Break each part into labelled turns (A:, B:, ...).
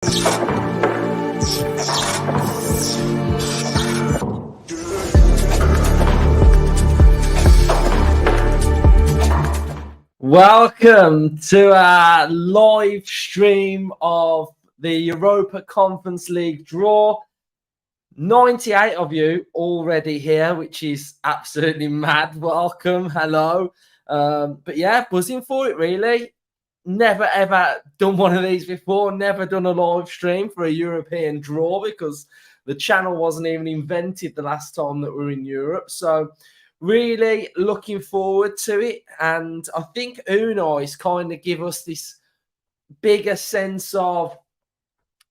A: Welcome to our live stream of the Europa Conference League draw. 98 of you already here, which is absolutely mad. Welcome, hello. But yeah, buzzing for it really. Never ever done one of these before. Never done a live stream for a European draw because the channel wasn't even invented the last time that we were in Europe. So really looking forward to it. And I think Unai's kind of give us this bigger sense of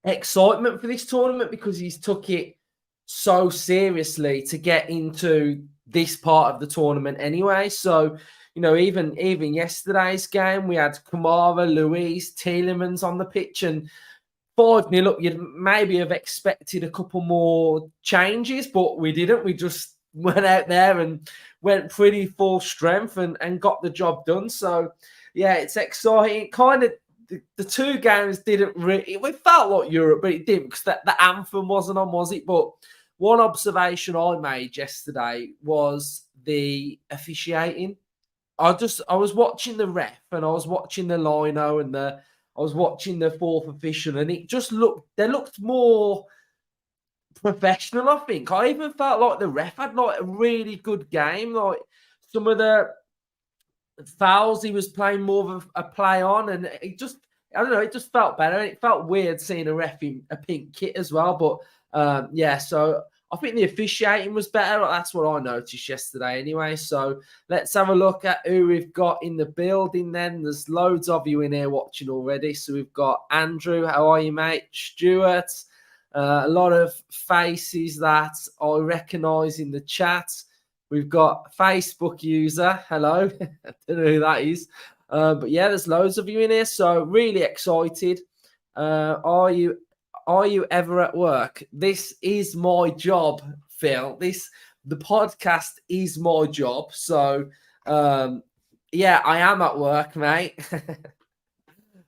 A: excitement for this tournament because he's took it so seriously to get into this part of the tournament anyway. So, you know, even yesterday's game, we had Kamara, Luiz, Tielemans on the pitch, and 5-0 up, you'd maybe have expected a couple more changes, but we didn't. We just went out there and went pretty full strength and got the job done. So, yeah, it's exciting. Kind of the two games didn't really... It felt like Europe, but it didn't because the anthem wasn't on, was it? But one observation I made yesterday was the officiating. I was watching the ref and I was watching the lino and I was watching the fourth official, and it just looked more professional, I think. I even felt like the ref had like a really good game. Like some of the fouls he was playing more of a play on, and it just, I don't know, it just felt better. It felt weird seeing a ref in a pink kit as well. But yeah, so I think the officiating was better. That's what I noticed yesterday anyway. So let's have a look at who we've got in the building then. There's loads of you in here watching already. So we've got Andrew. How are you, mate? Stuart. A lot of faces that I recognise in the chat. We've got Facebook user. Hello. I don't know who that is. But yeah, there's loads of you in here. So really excited. Are you ever at work? This is my job, Phil. The podcast is my job. So yeah, I am at work, mate.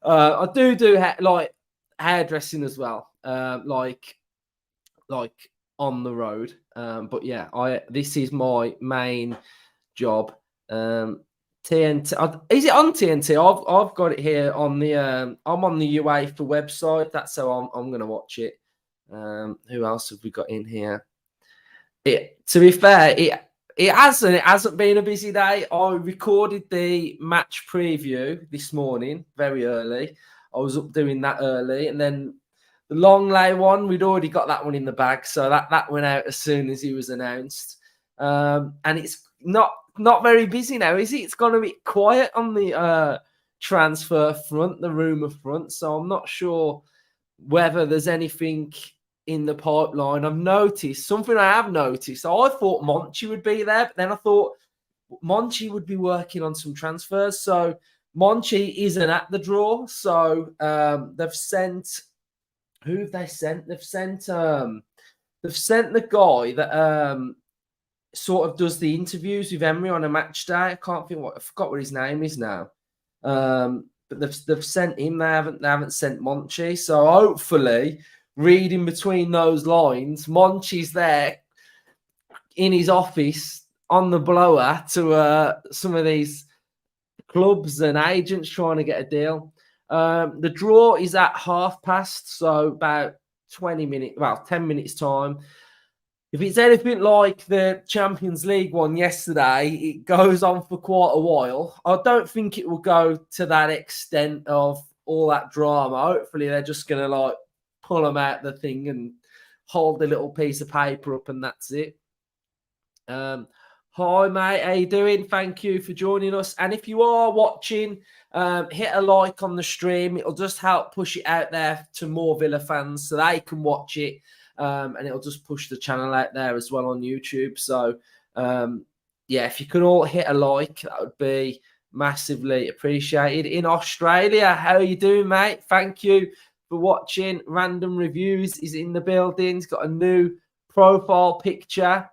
A: I do like hairdressing as well. Like on the road. But yeah, this is my main job. TNT, is it on TNT? I've got it here on the I'm on the UEFA website. That's how I'm going to watch it. Who else have we got in here? To be fair, it hasn't been a busy day. I recorded the match preview this morning very early. I was up doing that early, and then the long lay one, we'd already got that one in the bag, so that went out as soon as he was announced. And it's not very busy now, is it? It's gone a bit quiet on the transfer front, the rumour front. So I'm not sure whether there's anything in the pipeline. I've noticed something. I have noticed. So I thought Monchi would be there, but then I thought Monchi would be working on some transfers. So Monchi isn't at the draw. So they've sent. Who have they sent? They've sent the guy that sort of does the interviews with Emery on a match day. I forgot what his name is now. But they've sent him. They haven't sent Monchi. So hopefully, reading between those lines, Monchi's there in his office on the blower to some of these clubs and agents trying to get a deal. The draw is at past, so about 10 minutes time. If it's anything like the Champions League one yesterday, it goes on for quite a while. I don't think it will go to that extent of all that drama. Hopefully, they're just going to like pull them out the thing and hold the little piece of paper up, and that's it. Hi, mate. How you doing? Thank you for joining us. And if you are watching, hit a like on the stream. It'll just help push it out there to more Villa fans so they can watch it. And it'll just push the channel out there as well on YouTube. So, yeah, if you can all hit a like, that would be massively appreciated. In Australia, how are you doing, mate? Thank you for watching. Random Reviews is in the building. He's got a new profile picture.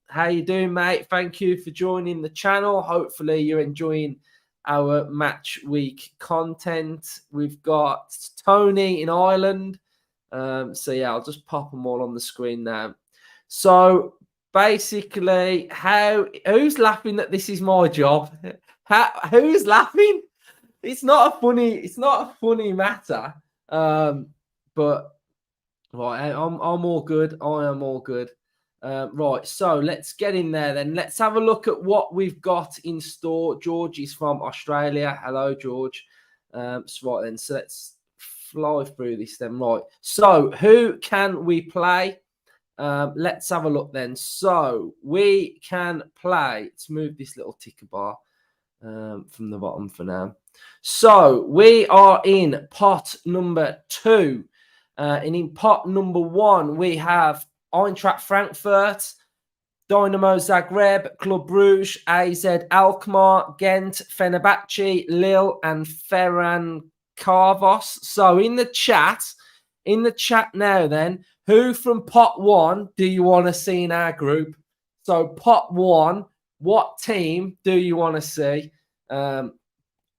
A: How you doing, mate? Thank you for joining the channel. Hopefully you're enjoying our match week content. We've got Tony in Ireland. So yeah, I'll just pop them all on the screen now. So basically, who's laughing that this is my job? Who's laughing? It's not a funny matter. But right, I'm all good. I am all good. Right, so let's get in there then. Let's have a look at what we've got in store. George is from Australia. Hello, George. So right then, so let's fly through this then. Right, so who can we play? Let's have a look then. So we can play. Let's move this little ticker bar from the bottom for now. So we are in pot number 2. And in pot number 1, we have Eintracht Frankfurt, Dynamo Zagreb, Club Brugge, AZ Alkmaar, Ghent, Fenerbahce, Lille, and Ferencváros. So in the chat now then, who from pot 1 do you want to see in our group? So pot 1, what team do you want to see? I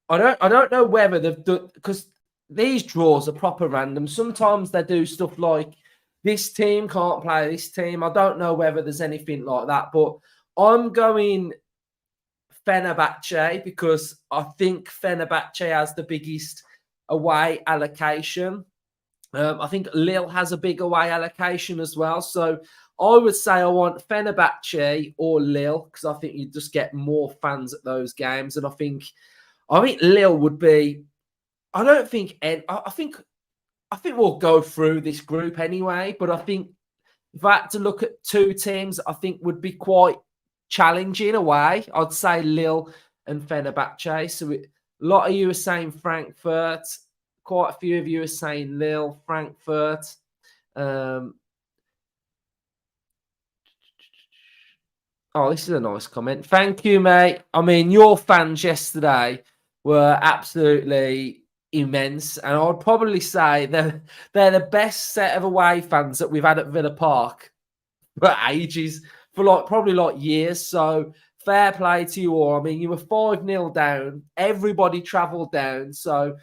A: don't know whether they've done, because these draws are proper random. Sometimes they do stuff like this team can't play this team. I don't know whether there's anything like that, but I'm going Fenerbahce because I think Fenerbahce has the biggest away allocation. I think Lille has a big away allocation as well. So I would say I want Fenerbahce or Lille because I think you just get more fans at those games. And I think Lille would be. I think we'll go through this group anyway. But I think if I had to look at 2 teams, I think would be quite challenging away. I'd say Lille and Fenerbahce. So a lot of you are saying Frankfurt. Quite a few of you are saying Lille, Frankfurt. Oh, this is a nice comment. Thank you, mate. I mean, your fans yesterday were absolutely immense. And I'd probably say they're the best set of away fans that we've had at Villa Park for ages, for probably years. So fair play to you all. I mean, you were 5-0 down. Everybody travelled down. So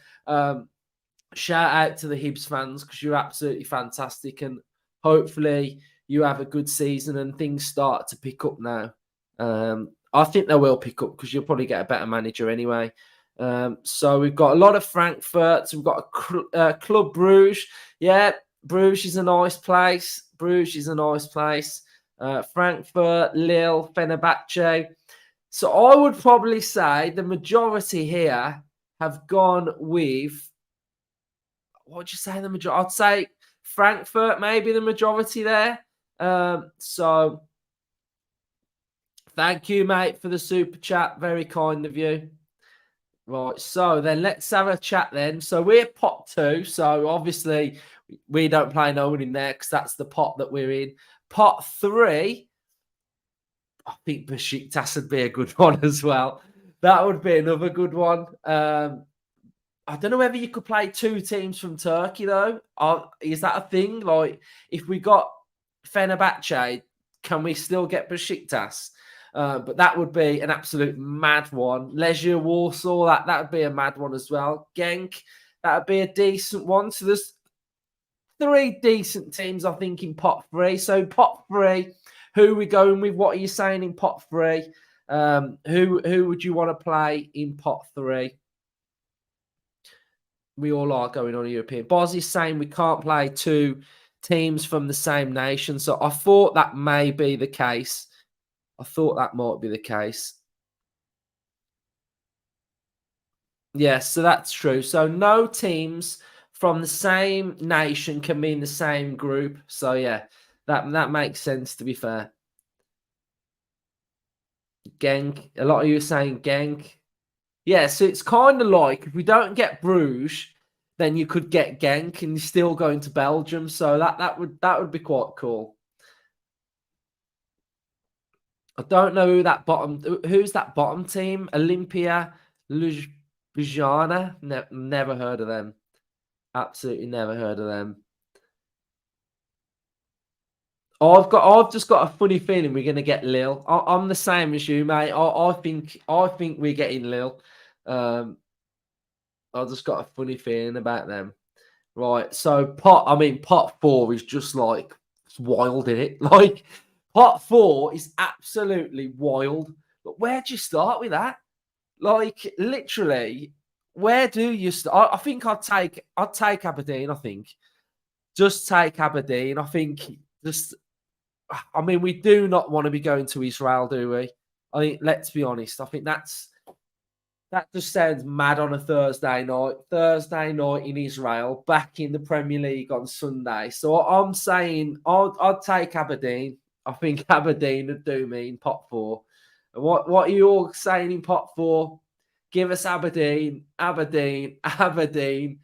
A: shout out to the Hibs fans because you're absolutely fantastic. And hopefully you have a good season and things start to pick up now. I think they will pick up because you'll probably get a better manager anyway. So we've got a lot of Frankfurt. We've got a Club Brugge. Yeah, Bruges is a nice place. Frankfurt, Lille, Fenerbahce. So I would probably say the majority here have gone with, what would you say the majority? I'd say Frankfurt, maybe the majority there. So thank you, mate, for the super chat. Very kind of you. Right, so then let's have a chat then. So we're pot 2. So obviously we don't play no one in there because that's the pot that we're in. Pot 3, I think Besiktas would be a good one as well. That would be another good one. I don't know whether you could play 2 teams from Turkey though. Is that a thing? Like if we got Fenerbahce, can we still get Besiktas? But that would be an absolute mad one. Legia Warsaw, that would be a mad one as well. Genk, that would be a decent one. So there's 3 decent teams, I think, in pot 3. So pot 3, who are we going with? What are you saying in pot 3? Who would you want to play in pot 3? We all are going on European. Boz is saying we can't play 2 teams from the same nation. So I thought that may be the case. I thought that might be the case. Yes, so that's true. So no teams from the same nation can be in the same group. So yeah, that makes sense, to be fair. Genk. A lot of you are saying Genk. Yeah, so it's kind of like if we don't get Bruges, then you could get Genk and you're still going to Belgium. So that would be quite cool. I don't know who's that bottom team? Olympia Ljubljana. Never heard of them. Absolutely never heard of them. I've just got a funny feeling we're gonna get Lille. I'm the same as you, mate. I think we're getting Lille. Um, I just got a funny feeling about them. Right. So pot four is just like it's wild, in it? Like pot four is absolutely wild. But where do you start with that? Like literally, where do you start? I think I'd take Aberdeen. I think just take Aberdeen. I think just. I mean, we do not want to be going to Israel, do we? I mean, let's be honest. I think that just sounds mad on a Thursday night. Thursday night in Israel, back in the Premier League on Sunday. So I'm saying I'd take Aberdeen. I think Aberdeen would do me in pot four. And what are you all saying in pot four? Give us Aberdeen, Aberdeen, Aberdeen.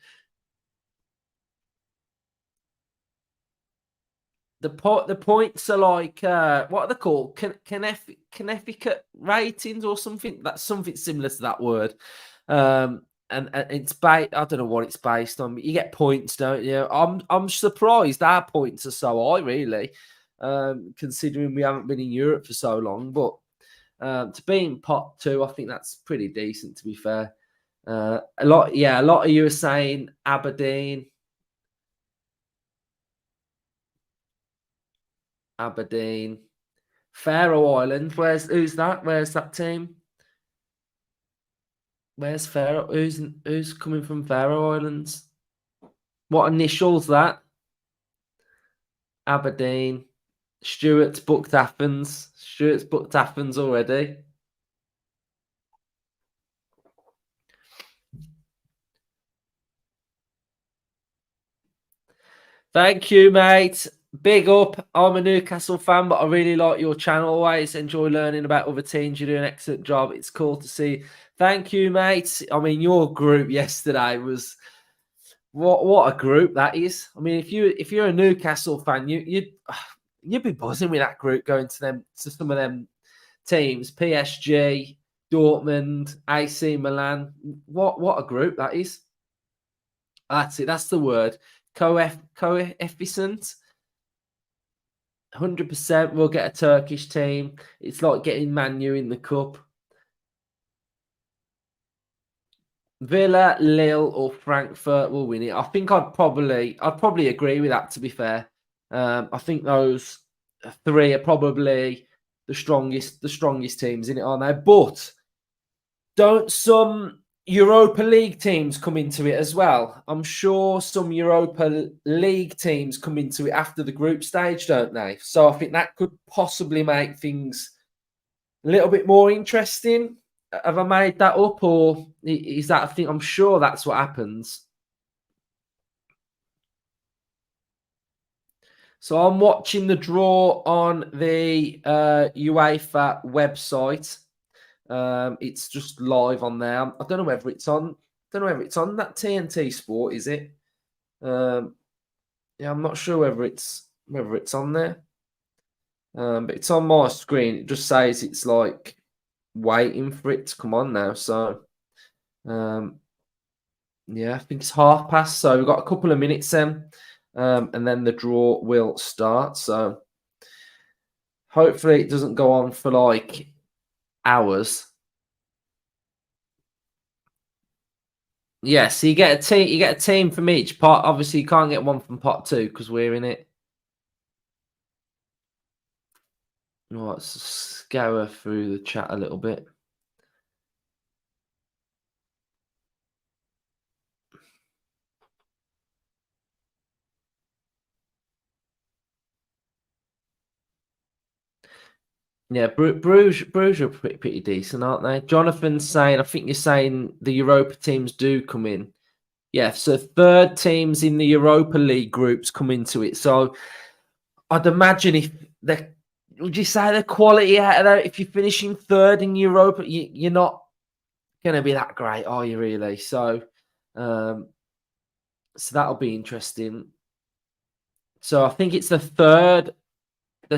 A: The points are like what are they called? Connecticut ratings or something. That's something similar to that word. And it's based. I don't know what it's based on. But you get points, don't you? I'm surprised our points are so high, really, considering we haven't been in Europe for so long. But to be in pot two, I think that's pretty decent. To be fair, a lot of you are saying Aberdeen. Aberdeen. Faroe Islands. Who's that? Where's that team? Where's Faroe? Who's coming from Faroe Islands? What initials that? Aberdeen. Stuart's booked Athens. Stuart's booked Athens already. Thank you, mate. Big up. I'm a Newcastle fan, but I really like your channel. Always enjoy learning about other teams. You do an excellent job. It's cool to see. Thank you, mate. I mean, your group yesterday was what a group that is. I mean, if you're a Newcastle fan, you'd be buzzing with that group going to some of them teams, PSG, Dortmund, AC Milan. What a group that is. That's it. That's the word. Coefficient. 100%. We'll get a Turkish team. It's like getting Man U in the cup. Villa, Lille, or Frankfurt will win it. I think I'd probably agree with that. To be fair, I think those three are probably the strongest teams in it, aren't they? But don't some Europa League teams come into it as well? I'm sure some Europa League teams come into it after the group stage, don't they? So I think that could possibly make things a little bit more interesting. Have I made that up, or is that a thing? I'm sure that's what happens. So I'm watching the draw on the UEFA website. It's just live on there. I don't know whether it's on. Don't know whether it's on that TNT Sport. Is it? Yeah, I'm not sure whether it's on there. But it's on my screen. It just says it's like waiting for it to come on now. So, yeah, I think it's past. So we've got a couple of minutes then, and then the draw will start. So hopefully it doesn't go on for like hours. Yeah, so you get a team. You get a team from each pot. Obviously, you can't get one from pot two because we're in it. Let's scour through the chat a little bit. Yeah, Bruges are pretty decent, aren't they? Jonathan's saying, I think you're saying the Europa teams do come in. Yeah, so third teams in the Europa League groups come into it. So I'd imagine would you say the quality out of that? If you're finishing third in Europa, you're not going to be that great, are you really? So, so that'll be interesting. So I think it's the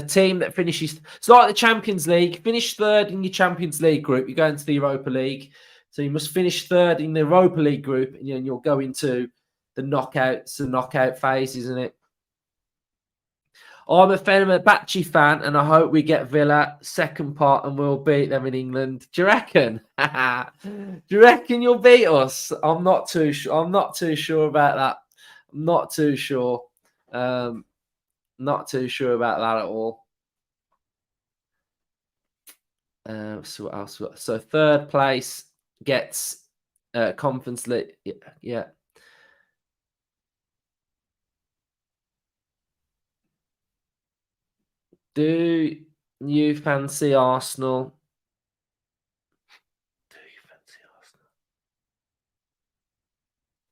A: team that finishes. It's like the Champions League. Finish third in your Champions League group, you go into the Europa League. So you must finish third in the Europa League group, and you'll go into the knockout phase, isn't it? I'm a Fenerbahce fan, and I hope we get Villa second part, and we'll beat them in England. Do you reckon? Do you reckon you'll beat us? I'm not too sure. I'm not too sure about that. I'm not too sure. Not too sure about that at all. So what else? So third place gets Conference League. Yeah. Do you fancy Arsenal? Do you fancy Arsenal?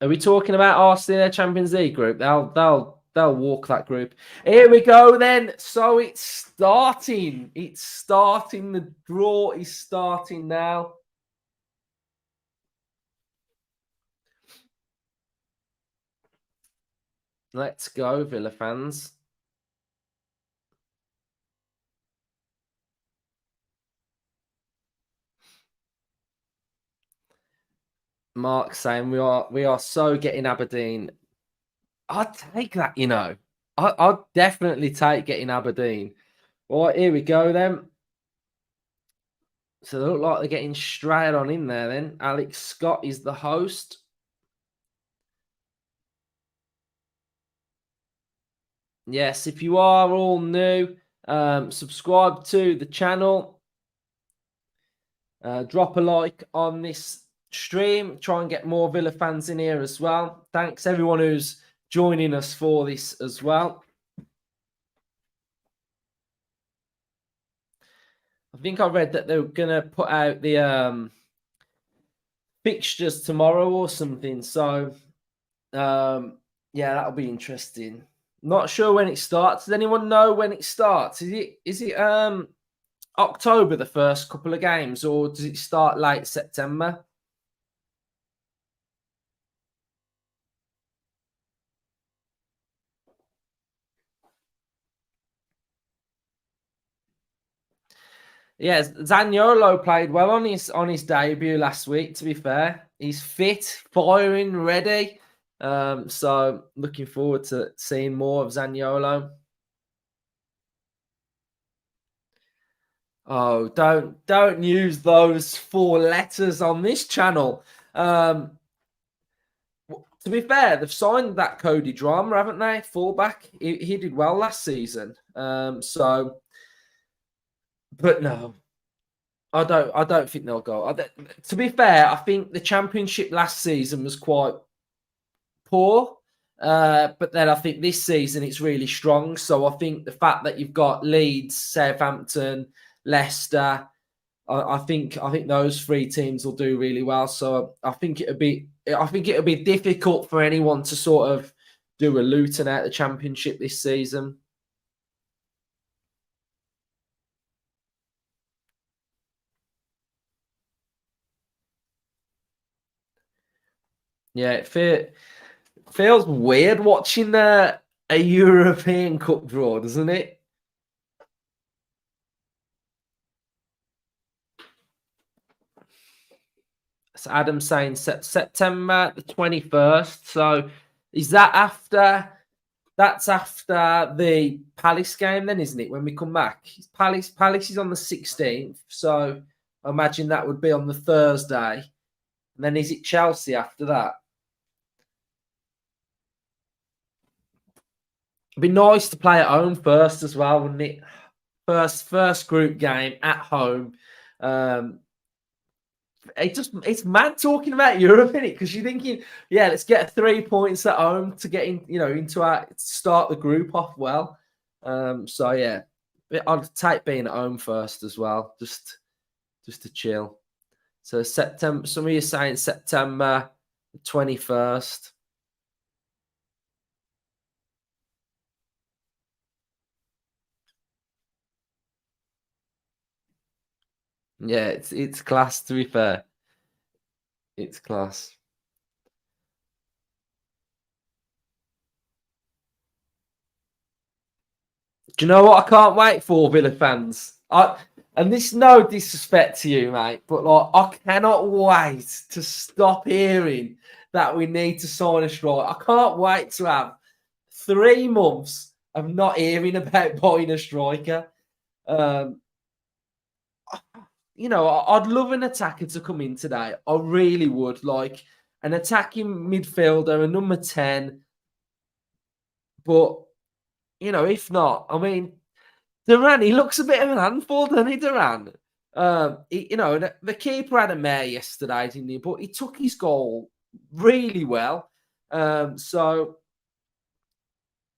A: Are we talking about Arsenal in their Champions League group? They'll walk that group. Here we go then. So it's starting. It's starting. The draw is starting now. Let's go, Villa fans. Mark saying we are so getting Aberdeen. I'd take that, you know. I'd definitely take getting Aberdeen. Right, here we go then. So they look like they're getting straight on in there then. Alex Scott is the host. Yes, if you are all new, subscribe to the channel. Drop a like on this stream. Try and get more Villa fans in here as well. Thanks everyone who's joining us for this as well. I think I read that they're going to put out the fixtures tomorrow or something. So, yeah, that'll be interesting. Not sure when it starts. Does anyone know when it starts? Is it October, the first couple of games, or does it start late September? Yeah, Zaniolo played well on his debut last week. To be fair, he's fit, firing, ready. So looking forward to seeing more of Zaniolo. Oh, don't use those 4 letters on this channel. To be fair, they've signed that Cody Drama, haven't they? Fullback. He did well last season. So, but no, I don't think they'll go. To be fair, I think the Championship last season was quite poor. But then I think this season it's really strong. So I think the fact that you've got Leeds, Southampton, Leicester, I think those 3 teams will do really well. So I think it'll be difficult for anyone to sort of do a Luton out the Championship this season. Yeah, it feels weird watching a European Cup draw, doesn't it? So Adam's saying September the 21st. So is that after? That's after the Palace game, then, isn't it? When we come back, Palace is on the 16th. So I imagine that would be on the Thursday. And then is it Chelsea after that? It'd be nice to play at home first as well, wouldn't it? First group game at home. It's mad talking about Europe, isn't it? Because you're thinking, yeah, let's get 3 points at home to get in, into our start the group off well. So yeah, I'd take being at home first as well, just to chill. So September. Some of you are saying September 21st. Yeah, it's class. To be fair, it's class. Do you know what I can't wait for, Villa fans? And this is no disrespect to you, mate, but like I cannot wait to stop hearing that we need to sign a striker. I can't wait to have 3 months of not hearing about buying a striker. Um, I'd love an attacker to come in today. I really would like an attacking midfielder, a number 10. But if not, I mean, Duran, he looks a bit of an handful, doesn't he, Duran? The keeper had a mare yesterday, didn't he? But he took his goal really well. So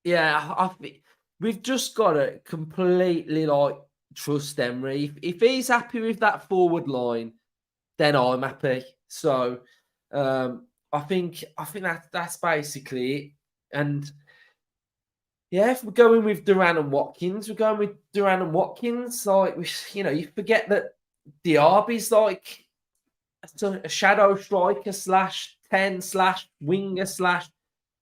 A: yeah, I think we've just got to completely like trust Emery. If he's happy with that forward line, then I'm happy. So I think that's basically it. And yeah, if we're going with Duran and Watkins, we're going with Duran and Watkins. Like you forget that Diaby's like a shadow striker slash 10 slash winger slash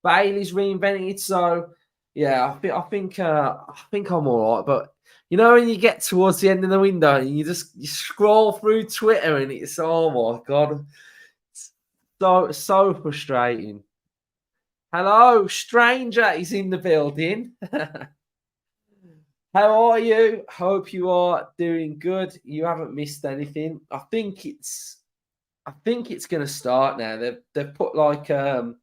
A: Bailey's reinvented. So yeah, I think I'm all right. But when you get towards the end of the window and you scroll through Twitter and it's oh my god, it's so frustrating. Hello, stranger is in the building. How are you? Hope you are doing good. You haven't missed anything. I think it's going to start now. They've put like a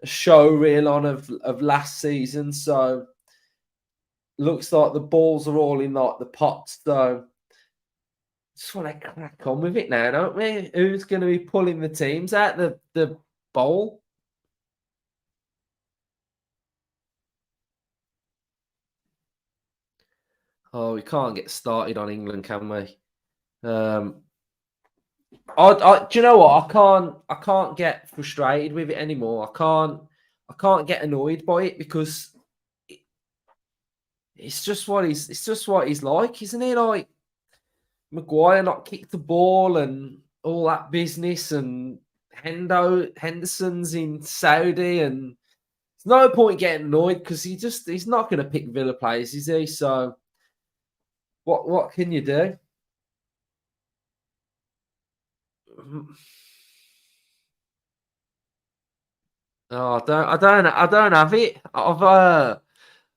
A: show reel on of last season, so looks like the balls are all in like the pots. So just want to crack on with it now, don't we? Who's going to be pulling the teams out the bowl? Oh, we can't get started on England, can we? Um, do you know what? I can't get frustrated with it anymore. I can't get annoyed by it because it, it's just what he's like, isn't it? Like Maguire not kicked the ball and all that business, and Henderson's in Saudi, and there's no point getting annoyed because he's not going to pick Villa players, is he? So what can you do? Oh, I don't have it. I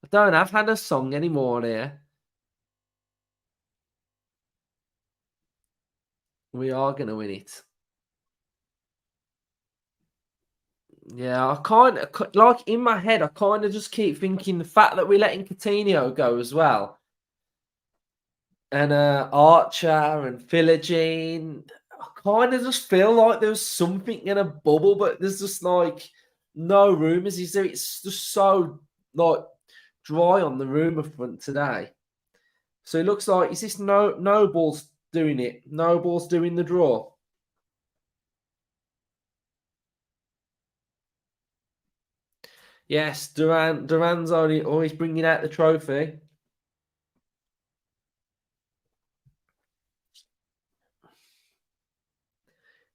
A: don't have had a song anymore here. We are gonna win it. Yeah, I kind of like in my head. I kind of just keep thinking the fact that we're letting Coutinho go as well, and Archer and Philogene. I kind of just feel like there's something in a bubble, but there's just like no rumours. Is there? It's just so like dry on the rumour front today. So it looks like is this Noble's doing it? Noble's doing the draw. Yes, Duran's only always bringing out the trophy.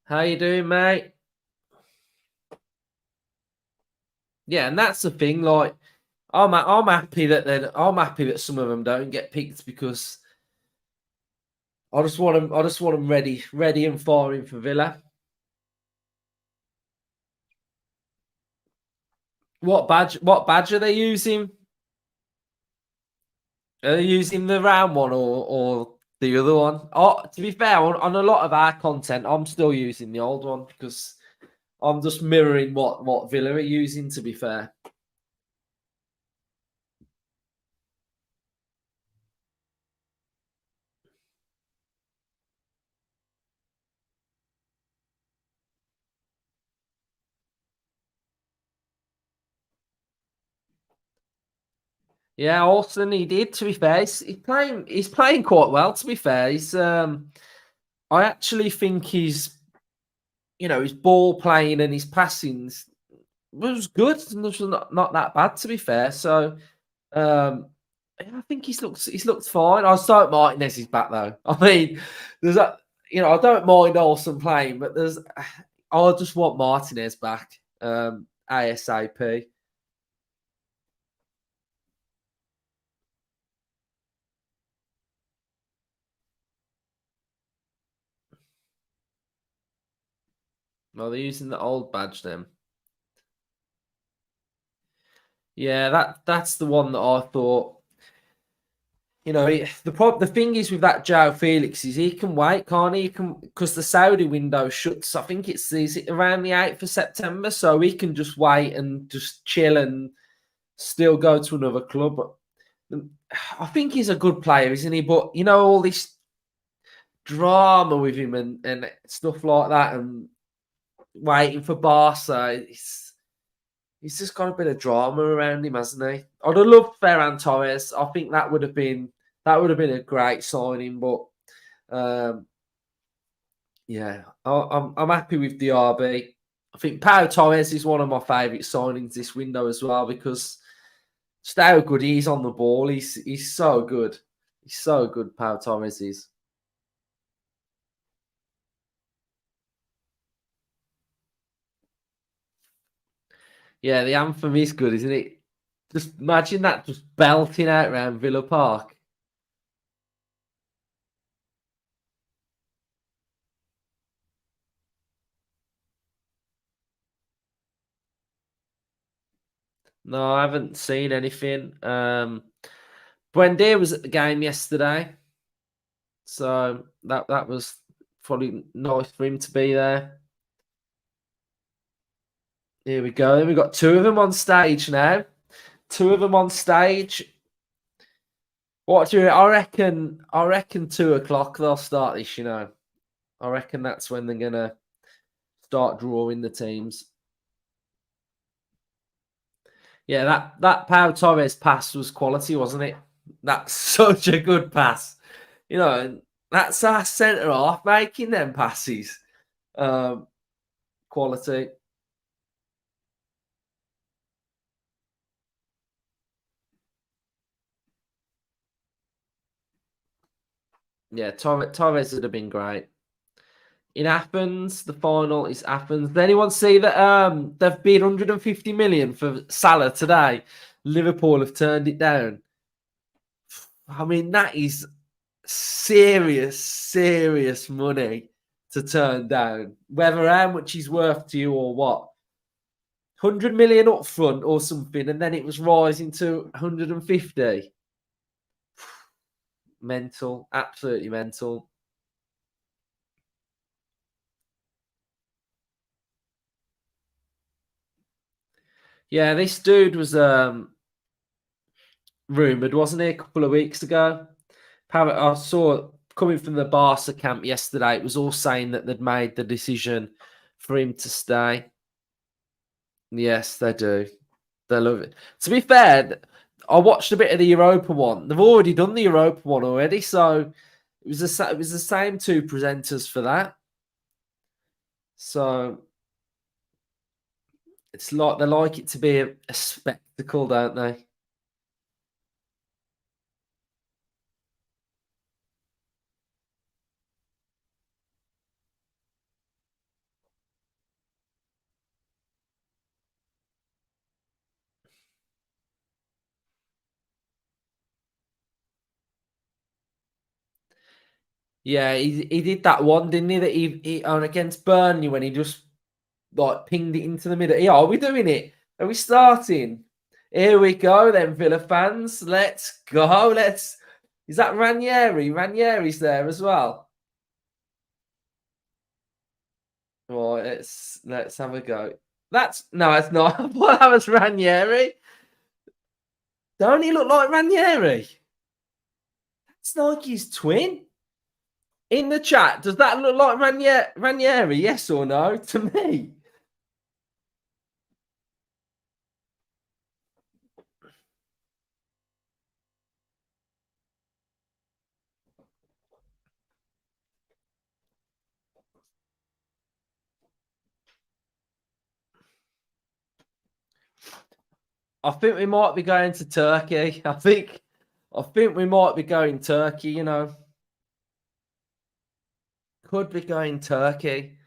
A: How you doing, mate? Yeah, and that's the thing. Like, I'm happy that some of them don't get picked because I just want them ready and firing for Villa. What badge are they using? Are they using the round one or the other one? Oh, to be fair, on a lot of our content, I'm still using the old one because I'm just mirroring what Villa are using. To be fair. Yeah, Austin, he did. To be fair, he's playing quite well. To be fair, I actually think his ball playing and his passings was good. It was not that bad. To be fair, so yeah, I think he's looked fine. I start Martinez is back though. I mean, there's that. I don't mind Olsen playing, but I just want Martinez back ASAP. Well, they're using the old badge then. Yeah, that's the one that I thought. The thing is with that Joe Felix is he can wait, can't he? He can, because the Saudi window shuts. I think is it around the 8th of September, so he can just wait and just chill and still go to another club. But I think he's a good player, isn't he? But all this drama with him and stuff like that, and waiting for Barca. He's just got a bit of drama around him, hasn't he? I'd have loved Ferran Torres. I think that would have been a great signing, but um, yeah, I'm happy with the RB. I think Pau Torres is one of my favourite signings this window as well because just how good he is on the ball. He's so good. He's so good. Pau Torres is. Yeah, the anthem is good, isn't it? Just imagine that just belting out around Villa Park. No, I haven't seen anything. Buendia was at the game yesterday, so that was probably nice for him to be there. Here we go. We've got two of them on stage now. Two of them on stage. What do you? I reckon 2 o'clock they'll start this. I reckon that's when they're gonna start drawing the teams. Yeah, that Pau Torres pass was quality, wasn't it? That's such a good pass. And that's our centre half making them passes. Um, Quality. Yeah, Torres would have been great. In Athens, the final is Athens. Did anyone see that they've bid 150 million for Salah today? Liverpool have turned it down. I mean, that is serious, serious money to turn down. Whether how much he's worth to you or what. 100 million up front or something, and then it was rising to 150. Mental, absolutely mental. Yeah, this dude was rumored, wasn't he, a couple of weeks ago? I saw coming from the Barca camp yesterday, it was all saying that they'd made the decision for him to stay. Yes, they do. They love it. To be fair, I watched a bit of the Europa one. They've already done the Europa one already, so it was the same two presenters for that. So it's like they like it to be a spectacle, don't they? Yeah, he did that one, didn't he? That he on against Burnley when he just like pinged it into the middle. Yeah, are we doing it? Are we starting? Here we go, then, Villa fans. Let's go. Is that Ranieri? Ranieri's there as well. Right, let's have a go. No, it's not. I thought that was Ranieri. Don't he look like Ranieri? It's like his twin. In the chat, does that look like Ranieri? Yes or no? To me. I think we might be going to Turkey. I think we might be going Turkey, Could be going Turkey.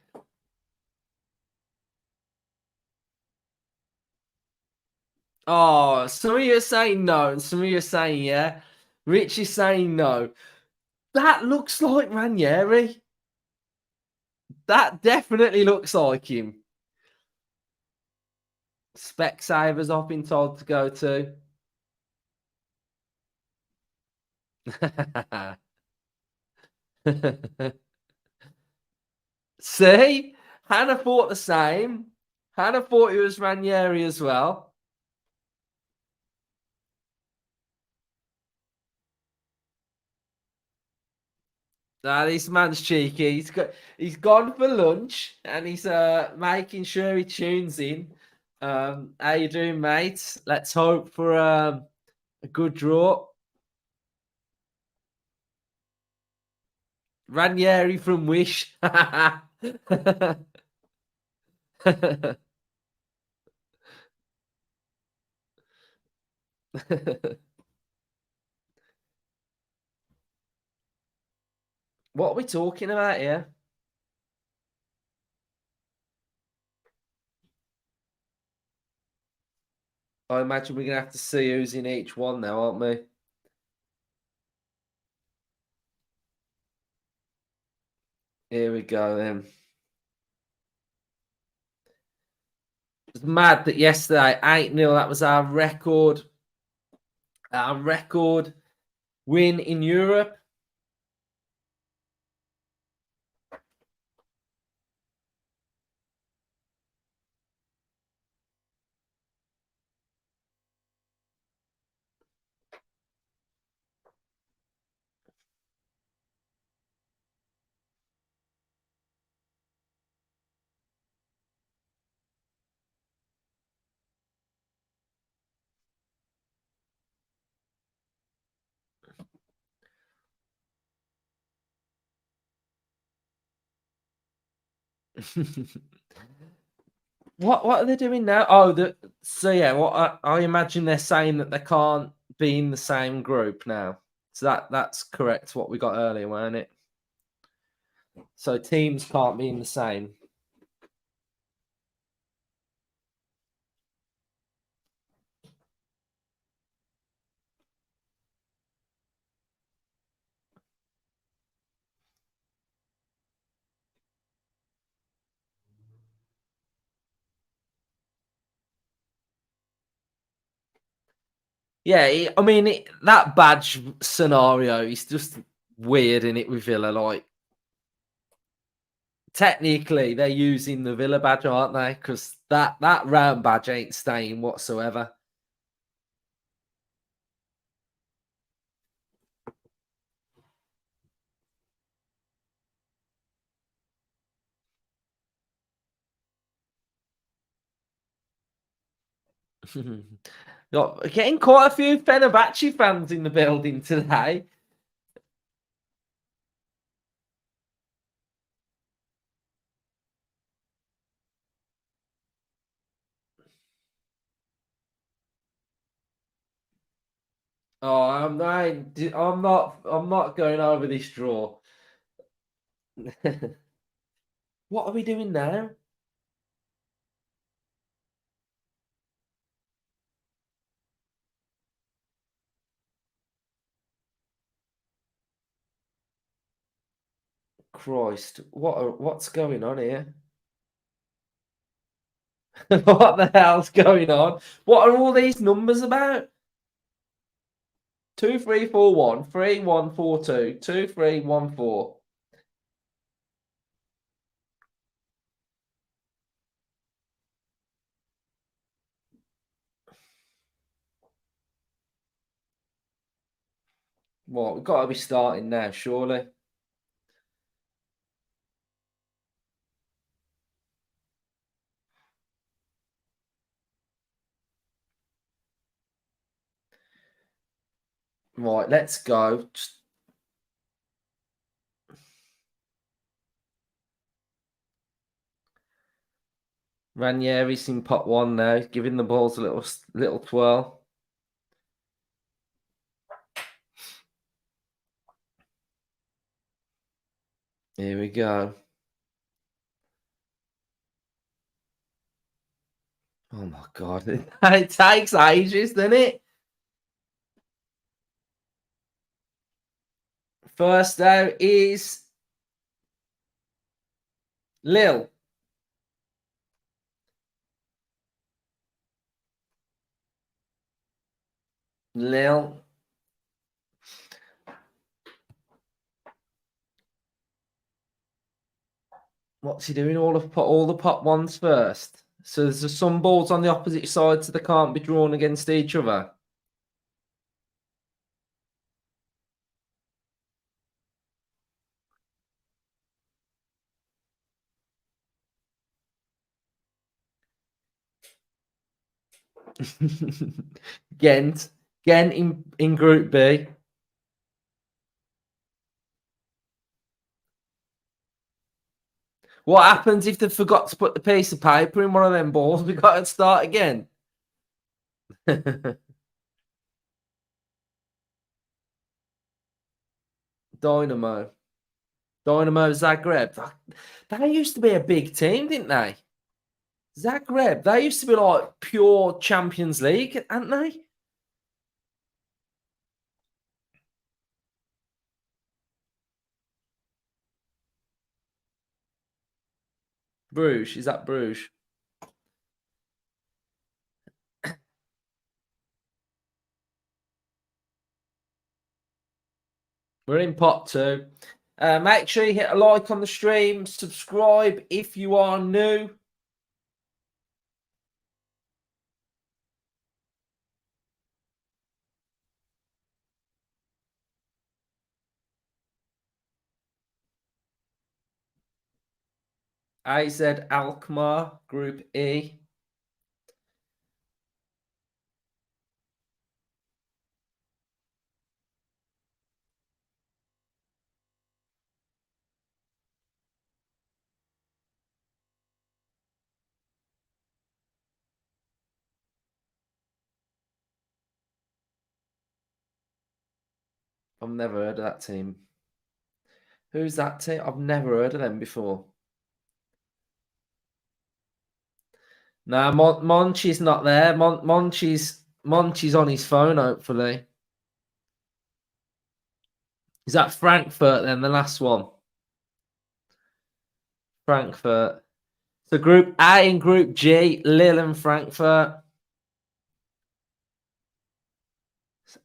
A: Oh, some of you are saying no, and some of you are saying yeah. Rich is saying no. That looks like Ranieri. That definitely looks like him. Specsavers I've been told to go to. See? Hannah thought the same. Hannah thought it was Ranieri as well. Nah, this man's cheeky. He's gone for lunch and he's making sure he tunes in. How you doing, mate? Let's hope for a good draw. Ranieri from Wish. What are we talking about here? I imagine we're gonna have to see who's in each one now, aren't we? Here we go then. It's mad that yesterday 8-0, that was our record win in Europe. What are they doing now? Oh, so yeah, what I imagine they're saying that they can't be in the same group now. So that's correct. What we got earlier, weren't it? So teams can't be in the same. Yeah, I mean that badge scenario is just weird in it with Villa. Like technically, they're using the Villa badge, aren't they? Because that round badge ain't staying whatsoever. Got getting quite a few Fenerbahce fans in the building today. Oh, I'm not going over this draw. What are we doing now? Christ, what's going on here? What the hell's going on? What are all these numbers about? 2341 3142 2314. What, we've got to be starting now, surely. Right, let's go. Ranieri's in pot one now, giving the balls a little twirl. Here we go. Oh my god, it takes ages, doesn't it? First out is Lil. Lil. What's he doing? All the pot ones first. So there's some balls on the opposite side, so they can't be drawn against each other. Ghent. Ghent in Group B. What happens if they forgot to put the piece of paper in one of them balls? We got to start again. Dynamo. Dynamo Zagreb. They used to be a big team, didn't they? Zagreb. They used to be like pure Champions League, hadn't they? Bruges. Is that Bruges? We're in pot two. Make sure you hit a like on the stream, subscribe if you are new. AZ Alkmaar, Group E. I've never heard of that team. Who's that team? I've never heard of them before. No, Monchi's not there. Monchi's on his phone, hopefully. Is that Frankfurt then, the last one? Frankfurt. So Group A and Group G, Lille and Frankfurt.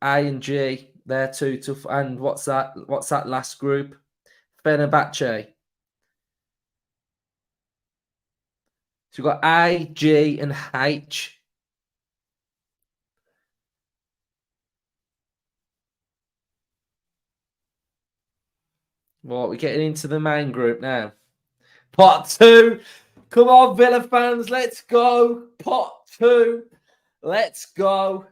A: A and G, they're two tough. And what's that? What's that last group? Fenerbahce. So you've got A, G, and H. Well, we're getting into the main group now. Pot two. Come on, Villa fans, let's go. Pot two. Let's go.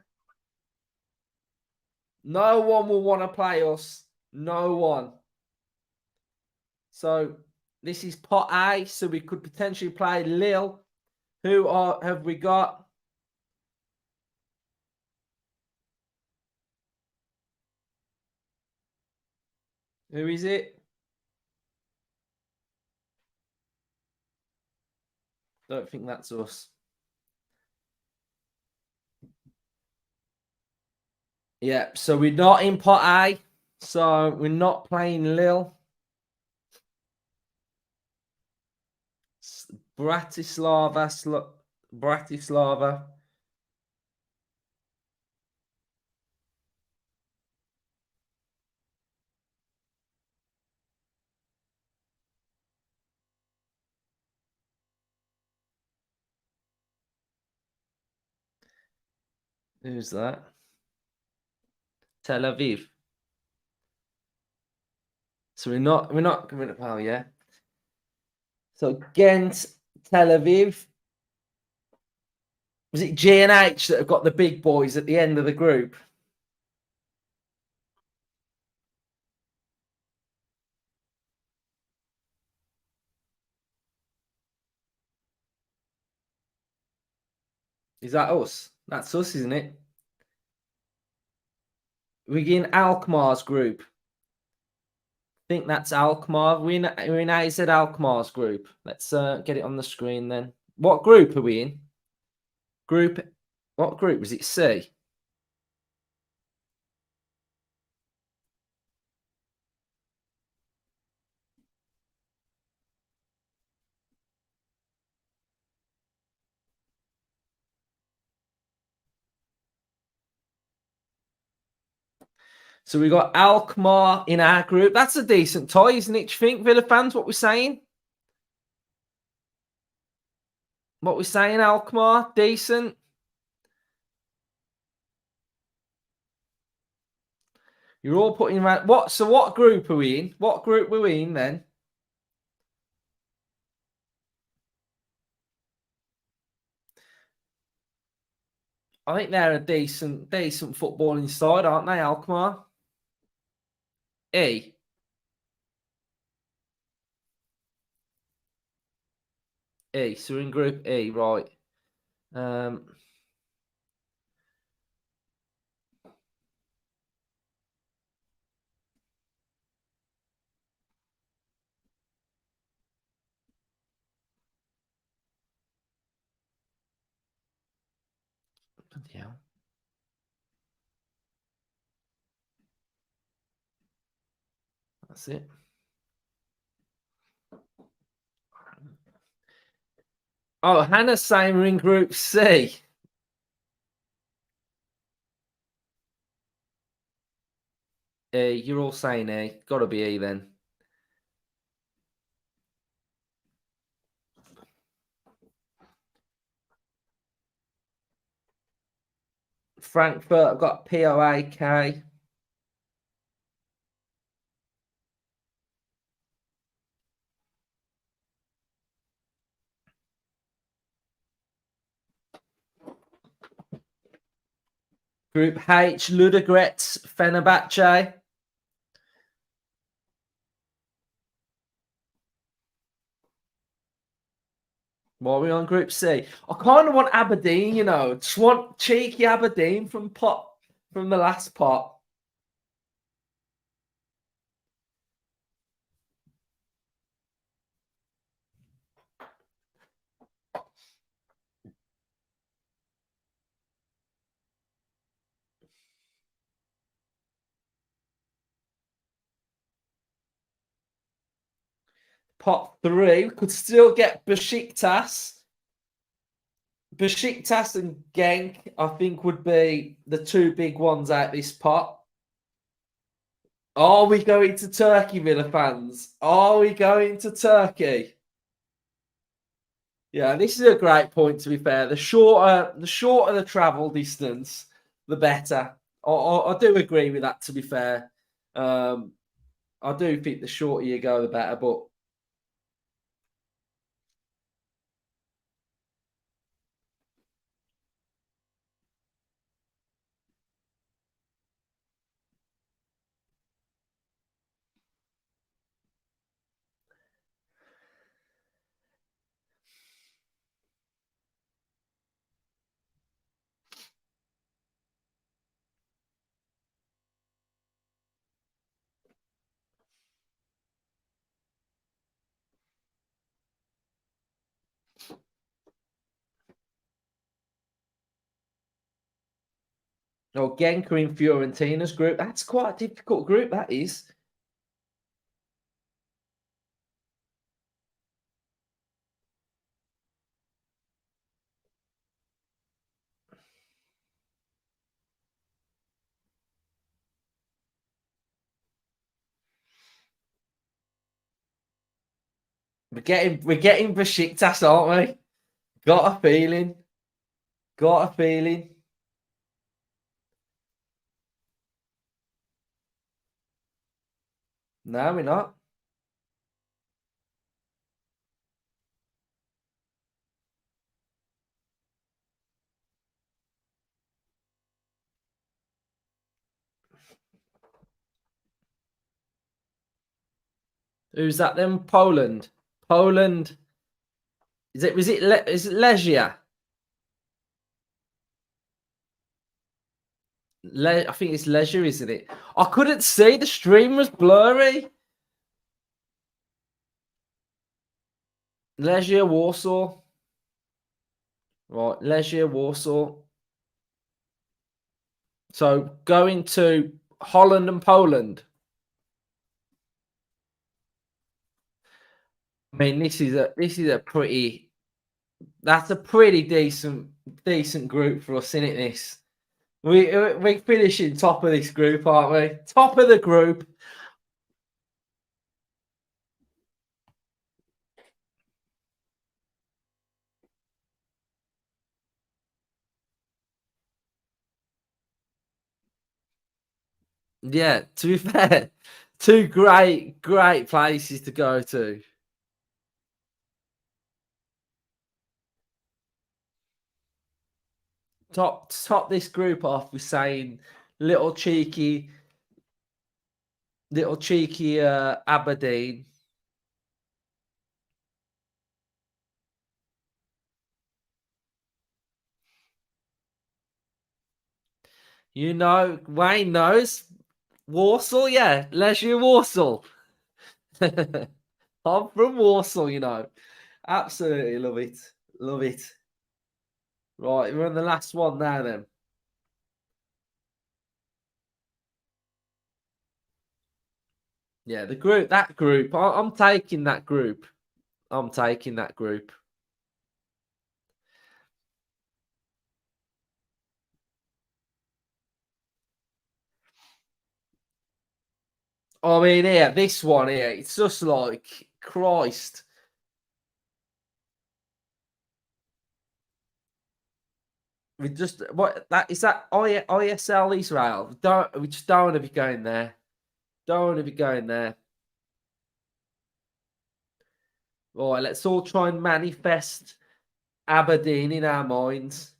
A: No one will want to play us. No one. So this is pot A. So we could potentially play Lille. Have we got? Who is it? Don't think that's us. Yeah, so we're not in pot A. So we're not playing Lille. Bratislava. Who's that? Tel Aviv. So we're not coming up. Oh yeah. So Ghent, Tel Aviv. Was it G and H that have got the big boys at the end of the group? Is that us? That's us, isn't it? We're in Alkmaar's group. I think that's Alkmaar. We're in AZ Alkmaar's group. Let's get it on the screen then. What group are we in? What group was it? C. So we got Alkmaar in our group. That's a decent tie, isn't it? Do you think, Villa fans, what we're saying? What we're saying, Alkmaar? Decent? You're all putting around. What? So what group are we in? What group were we in then? I think they're a decent footballing side, aren't they, Alkmaar? E. E. So we're in Group E, right? Um, yeah. That's it. Oh, Hannah's saying we're in Group C. E. You're all saying E. Got to be E then. Frankfurt, I've got POAK. Group H, Ludogorets, Fenerbahce. What are we on Group C? I kind of want Aberdeen, you know. Just want cheeky Aberdeen from the last pot. Pot 3. We could still get Besiktas. Besiktas and Genk, I think, would be the two big ones out this pot. Are we going to Turkey, Villa fans? Are we going to Turkey? Yeah, this is a great point, to be fair. The shorter the travel distance, the better. I do agree with that, to be fair. I do think the shorter you go, the better. But Genk are in Fiorentina's group. That's quite a difficult group, that is. We're getting Besiktas, aren't we? Got a feeling. Got a feeling. No, we're not. Who's that then? Poland. Poland. Is it Legia? I think it's Leisure, isn't it? I couldn't see. The stream was blurry. Legia Warsaw. Right, Legia Warsaw. So going to Holland and Poland. I mean, this is a pretty decent group for us, isn't it? This. We're finishing top of this group, aren't we? Top of the group. Yeah, to be fair, two great places to go to. Top this group off with saying little cheeky, Aberdeen. You know, Wayne knows Warsaw. Yeah, Leisure Warsaw. I'm from Warsaw. You know, absolutely love it. Love it. Right, we're on the last one now. Then, yeah, the group. That group. I'm taking that group. I'm taking that group. I mean, yeah, this one here, it's just like Christ. We just what that is that ISL Israel. We just don't want to be going there. Don't want to be going there. Right, let's all try and manifest Aberdeen in our minds.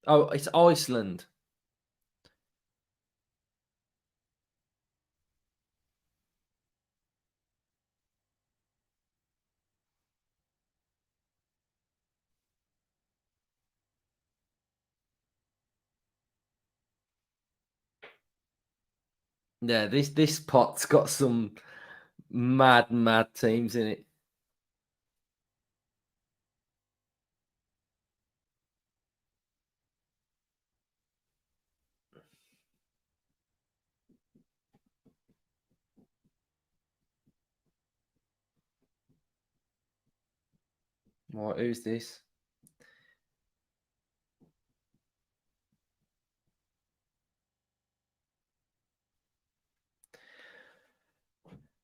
A: Oh, it's Iceland. Yeah, this pot's got some mad teams in it. Right, who's this?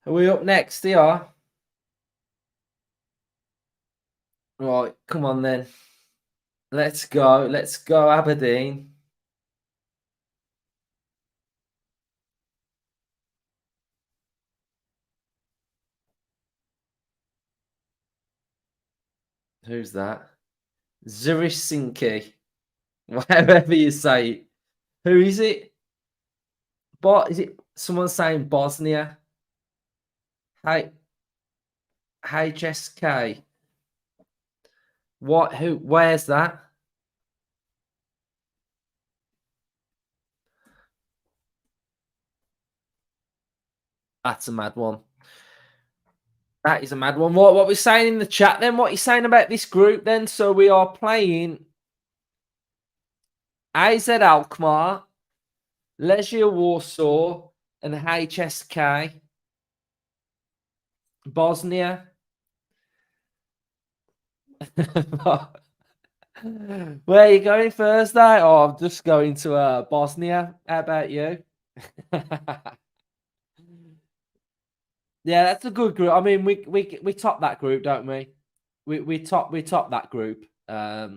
A: Are we up next here? Right, come on then. Let's go. Let's go, Aberdeen. Who's that? Zurisinki. Whatever you say. Who is it? Is it someone saying Bosnia? Hey, HSK. What? Who? Where's that? That's a mad one. That is a mad one. What we're saying in the chat then? What are you saying about this group then? So we are playing AZ Alkmaar, Legia Warsaw, and HSK. Bosnia. Where are you going Thursday? Oh, I'm just going to Bosnia. How about you? Yeah, that's a good group. I mean, we top that group, don't we? We top that group. I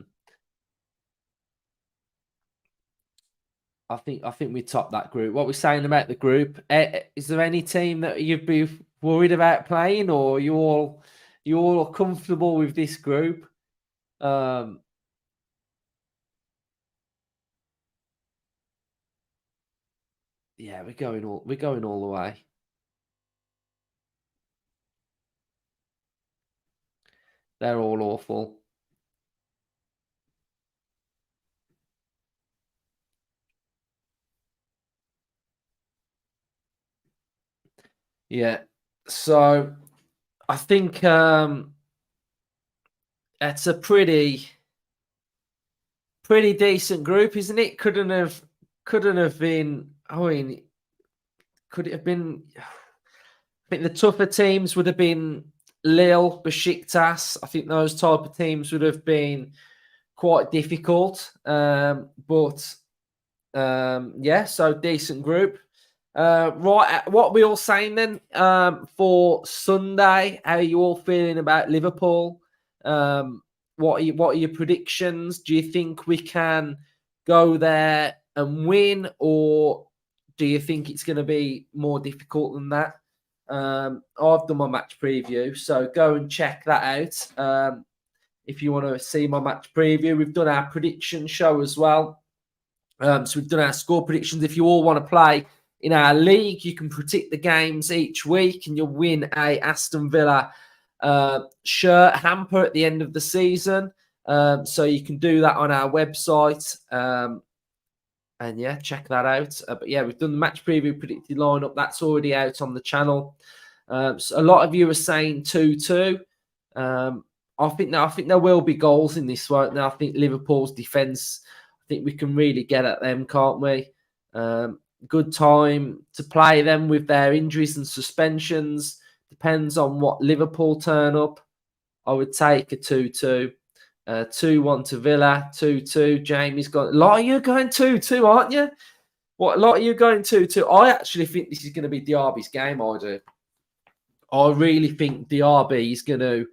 A: think we top that group. What we're saying about the group? Is there any team that you'd be worried about playing, or you all comfortable with this group? Um, yeah, we're going all the way. They're all awful. Yeah. So I think it's a pretty decent group, isn't it? Couldn't have been. I mean, could it have been? I think the tougher teams would have been Lille, Besiktas. I think those type of teams would have been quite difficult. Yeah, so decent group. Right, what are we all saying then for Sunday? How are you all feeling about Liverpool? What are your predictions? Do you think we can go there and win, or do you think it's going to be more difficult than that? I've done my match preview, so go and check that out. If you want to see my match preview, we've done our prediction show as well. So we've done our score predictions. If you all want to play in our league, you can predict the games each week, and you'll win a Aston Villa shirt hamper at the end of the season. So you can do that on our website. And yeah, check that out. But yeah, we've done the match preview predicted lineup. That's already out on the channel. So a lot of you are saying 2-2. I think there will be goals in this one. Now I think Liverpool's defence. I think we can really get at them, can't we? Good time to play them with their injuries and suspensions. Depends on what Liverpool turn up. I would take a 2-2. 2-1 to Villa, 2-2. Jamie's got a lot of you going 2-2, aren't you? What a lot of you going 2-2. I actually think this is going to be Diaby's game. I do. I really think Diaby is going to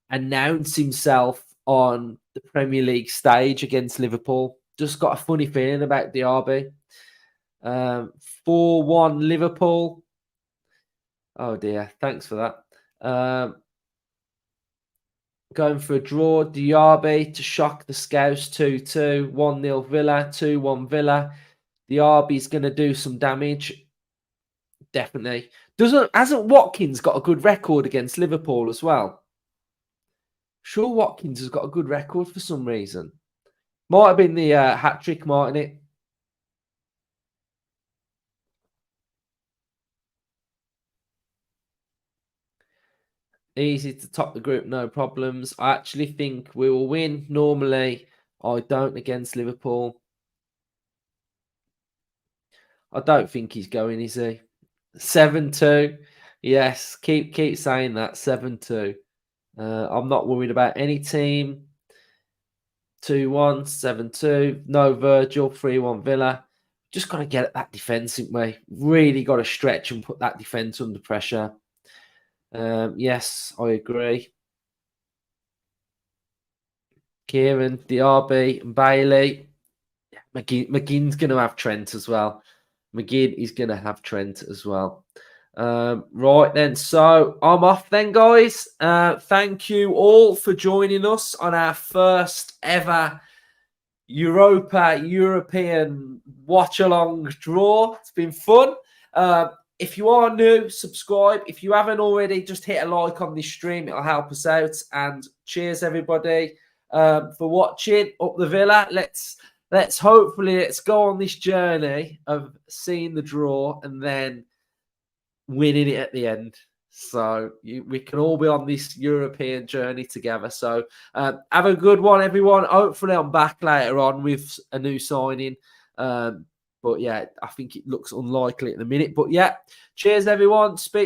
A: announce himself on the Premier League stage against Liverpool. Just got a funny feeling about Diaby. 4-1 Liverpool. Oh dear, thanks for that. Going for a draw. Diaby to shock the Scouts 2-2. 1-0 Villa. 2-1 Villa. Diaby's going to do some damage. Definitely. Hasn't Watkins got a good record against Liverpool as well? Sure, Watkins has got a good record for some reason. Might have been the hat trick, mightn't it? Easy to top the group, no problems. I actually think we will win. Normally, I don't against Liverpool. I don't think he's going, is he? 7-2. Yes, keep saying that. 7-2. I'm not worried about any team. 2-1, 7-2. No Virgil, 3-1 Villa. Just got to get at that defence, haven't we? Really got to stretch and put that defence under pressure. Yes, I agree. Kieran, Diaby, and Bailey. McGinn's going to have Trent as well. McGinn is going to have Trent as well. Right then, so I'm off then, guys. Thank you all for joining us on our first ever European watch-along draw. It's been fun. If you are new, subscribe. If you haven't already, just hit a like on this stream. It'll help us out. And cheers, everybody, for watching. Up the Villa. Let's hopefully go on this journey of seeing the draw and then winning it at the end. So we can all be on this European journey together. So have a good one, everyone. Hopefully I'm back later on with a new signing. But yeah, I think it looks unlikely at the minute. But yeah, cheers, everyone. Speak.